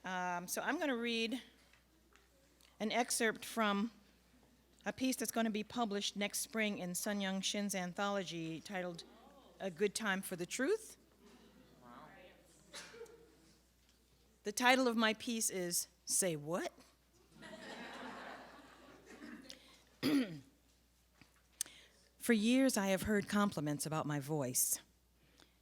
So I'm going to read an excerpt from a piece that's going to be published next spring in Sun Young Shin's anthology titled A Good Time for the Truth. The title of my piece is Say What? For years, I have heard compliments about my voice.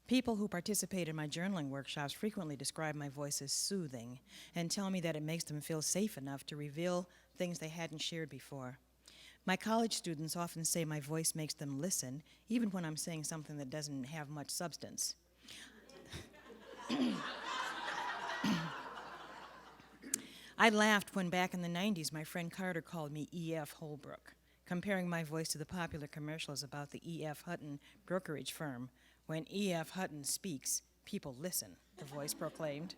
People who participate in my journaling workshops frequently describe my voice as soothing and tell me that it makes them feel safe enough to reveal things they hadn't shared before. My college students often say my voice makes them listen, even when I'm saying something that doesn't have much substance. I laughed when back in the 90s my friend Carter called me E.F. Holbrook, comparing my voice to the popular commercials about the E.F. Hutton brokerage firm. When E.F. Hutton speaks, people listen, the voice proclaimed.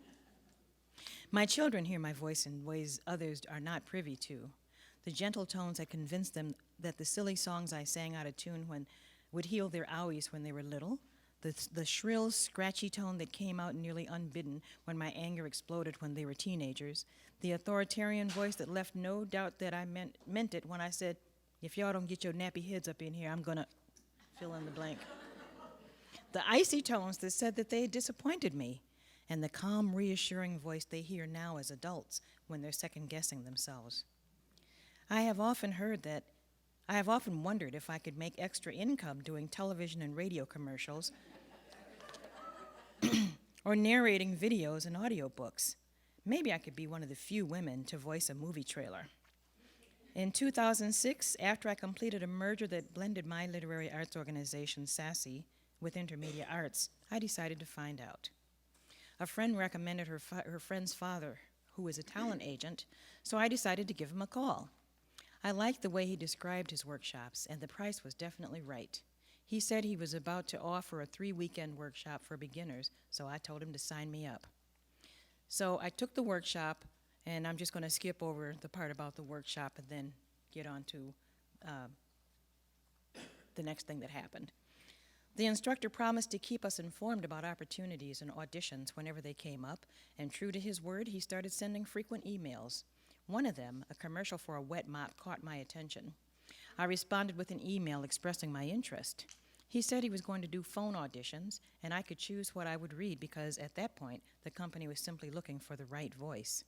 My children hear my voice in ways others are not privy to. The gentle tones that convinced them that the silly songs I sang out of tune would heal their owies when they were little, the shrill, scratchy tone that came out nearly unbidden when my anger exploded when they were teenagers, the authoritarian voice that left no doubt that I meant it when I said, if y'all don't get your nappy heads up in here, I'm gonna fill in the blank. The icy tones that said that they disappointed me, and the calm, reassuring voice they hear now as adults when they're second-guessing themselves. I have often wondered if I could make extra income doing television and radio commercials or narrating videos and audiobooks. Maybe I could be one of the few women to voice a movie trailer. In 2006, after I completed a merger that blended my literary arts organization, Sassy, with intermedia arts, I decided to find out. A friend recommended her friend's father, who is a talent agent, so I decided to give him a call. I liked the way he described his workshops, and the price was definitely right. He said he was about to offer a 3-weekend workshop for beginners, so I told him to sign me up. So I took the workshop, and I'm just going to skip over the part about the workshop and then get on to the next thing that happened. The instructor promised to keep us informed about opportunities and auditions whenever they came up, and true to his word, he started sending frequent emails. One of them, a commercial for a wet mop, caught my attention. I responded with an email expressing my interest. He said he was going to do phone auditions, and I could choose what I would read because at that point, the company was simply looking for the right voice.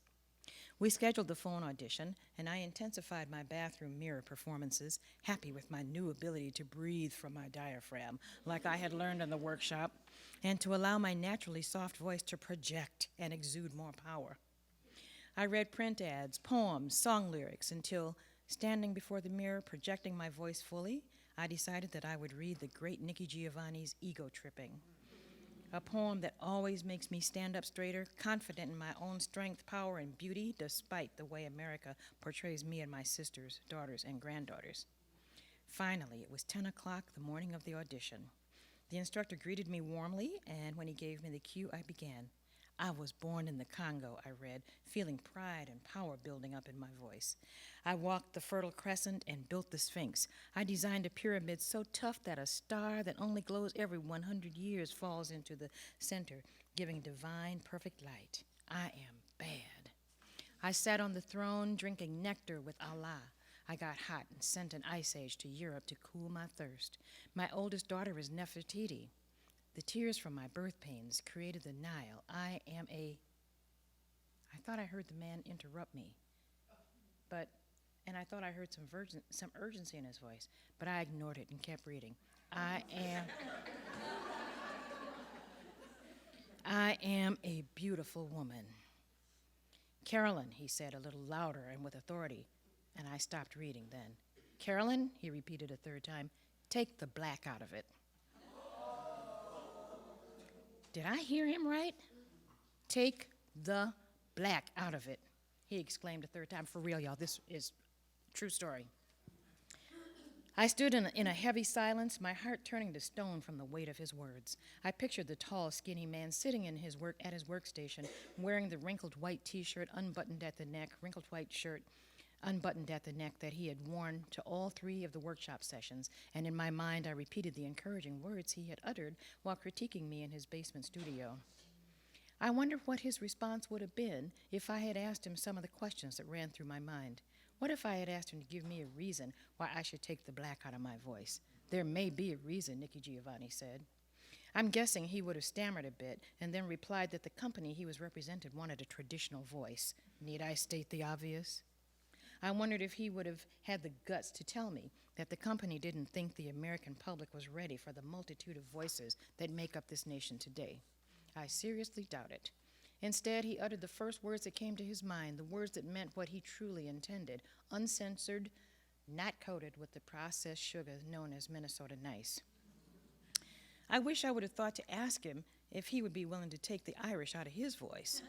We scheduled the phone audition, and I intensified my bathroom mirror performances, happy with my new ability to breathe from my diaphragm, like I had learned in the workshop, and to allow my naturally soft voice to project and exude more power. I read print ads, poems, song lyrics, until, standing before the mirror, projecting my voice fully, I decided that I would read the great Nikki Giovanni's Ego Tripping, a poem that always makes me stand up straighter, confident in my own strength, power, and beauty, despite the way America portrays me and my sisters, daughters, and granddaughters. Finally, it was 10 o'clock the morning of the audition. The instructor greeted me warmly, and when he gave me the cue, I began. I was born in the Congo, I read, feeling pride and power building up in my voice. I walked the Fertile Crescent and built the Sphinx. I designed a pyramid so tough that a star that only glows every 100 years falls into the center, giving divine, perfect light. I am bad. I sat on the throne drinking nectar with Allah. I got hot and sent an ice age to Europe to cool my thirst. My oldest daughter is Nefertiti. The tears from my birth pains created the Nile. I thought I heard the man interrupt me, and I thought I heard some urgency in his voice, but I ignored it and kept reading. I am a beautiful woman. Carolyn, he said a little louder and with authority, and I stopped reading then. Carolyn, he repeated a third time, take the black out of it. Did I hear him right? Take the black out of it, he exclaimed a third time. For real, y'all, this is a true story. I stood in a heavy silence, my heart turning to stone from the weight of his words. I pictured the tall, skinny man sitting at his workstation, wearing the wrinkled white T-shirt unbuttoned at the neck, wrinkled white shirt unbuttoned at the neck that he had worn to all 3 of the workshop sessions, and in my mind I repeated the encouraging words he had uttered while critiquing me in his basement studio. I wondered what his response would have been if I had asked him some of the questions that ran through my mind. What if I had asked him to give me a reason why I should take the black out of my voice? There may be a reason, Nikki Giovanni said. I'm guessing he would have stammered a bit and then replied that the company he was represented wanted a traditional voice. Need I state the obvious? I wondered if he would have had the guts to tell me that the company didn't think the American public was ready for the multitude of voices that make up this nation today. I seriously doubt it. Instead, he uttered the first words that came to his mind, the words that meant what he truly intended, uncensored, not coated with the processed sugar known as Minnesota Nice. I wish I would have thought to ask him if he would be willing to take the Irish out of his voice,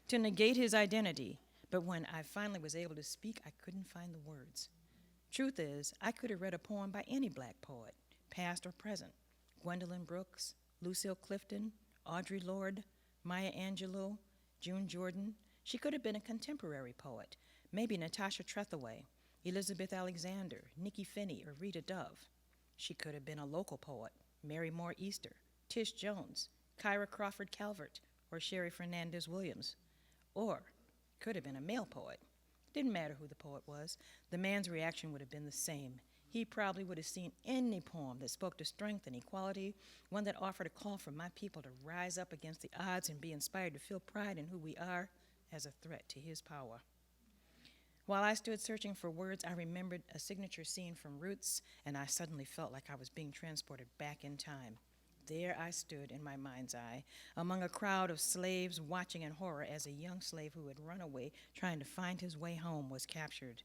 to negate his identity. But when I finally was able to speak, I couldn't find the words. Truth is, I could have read a poem by any black poet, past or present. Gwendolyn Brooks, Lucille Clifton, Audre Lorde, Maya Angelou, June Jordan. She could have been a contemporary poet, maybe Natasha Trethewey, Elizabeth Alexander, Nikki Finney, or Rita Dove. She could have been a local poet, Mary Moore Easter, Tish Jones, Kyra Crawford Calvert, or Sherry Fernandez Williams. Or could have been a male poet. Didn't matter who the poet was. The man's reaction would have been the same. He probably would have seen any poem that spoke to strength and equality, one that offered a call for my people to rise up against the odds and be inspired to feel pride in who we are, as a threat to his power. While I stood searching for words, I remembered a signature scene from Roots, and I suddenly felt like I was being transported back in time. There I stood in my mind's eye, among a crowd of slaves watching in horror as a young slave who had run away trying to find his way home was captured.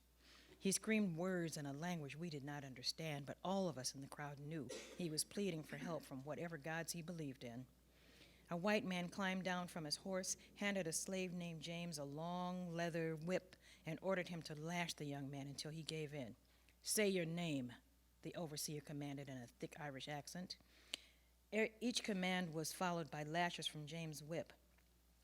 He screamed words in a language we did not understand, but all of us in the crowd knew he was pleading for help from whatever gods he believed in. A white man climbed down from his horse, handed a slave named James a long leather whip, and ordered him to lash the young man until he gave in. "Say your name," the overseer commanded in a thick Irish accent. Each command was followed by lashes from James' whip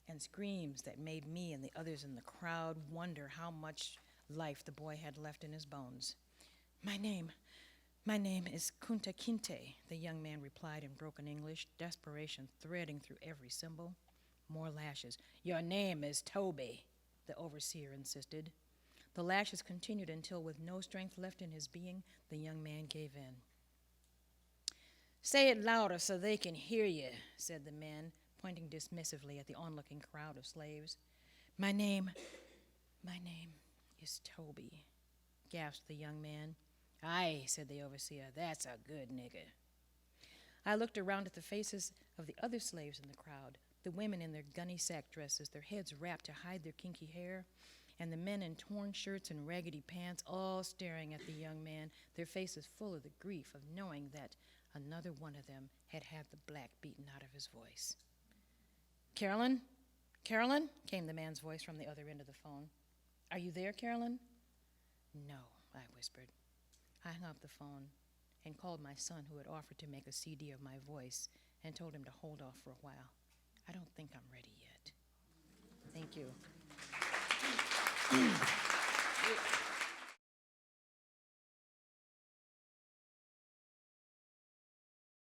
and screams that made me and the others in the crowd wonder how much life the boy had left in his bones. My name is Kunta Kinte," the young man replied in broken English, desperation threading through every symbol. More lashes. "Your name is Toby," the overseer insisted. The lashes continued until, with no strength left in his being, the young man gave in. "Say it louder so they can hear you," said the man, pointing dismissively at the onlooking crowd of slaves. My name is Toby," gasped the young man. "Aye," said the overseer, "that's a good nigger." I looked around at the faces of the other slaves in the crowd, the women in their gunny sack dresses, their heads wrapped to hide their kinky hair, and the men in torn shirts and raggedy pants, all staring at the young man, their faces full of the grief of knowing that another one of them had had the black beaten out of his voice. "Carolyn? Carolyn?" came the man's voice from the other end of the phone. "Are you there, Carolyn?" "No," I whispered. I hung up the phone and called my son, who had offered to make a CD of my voice, and told him to hold off for a while. I don't think I'm ready yet. Thank you.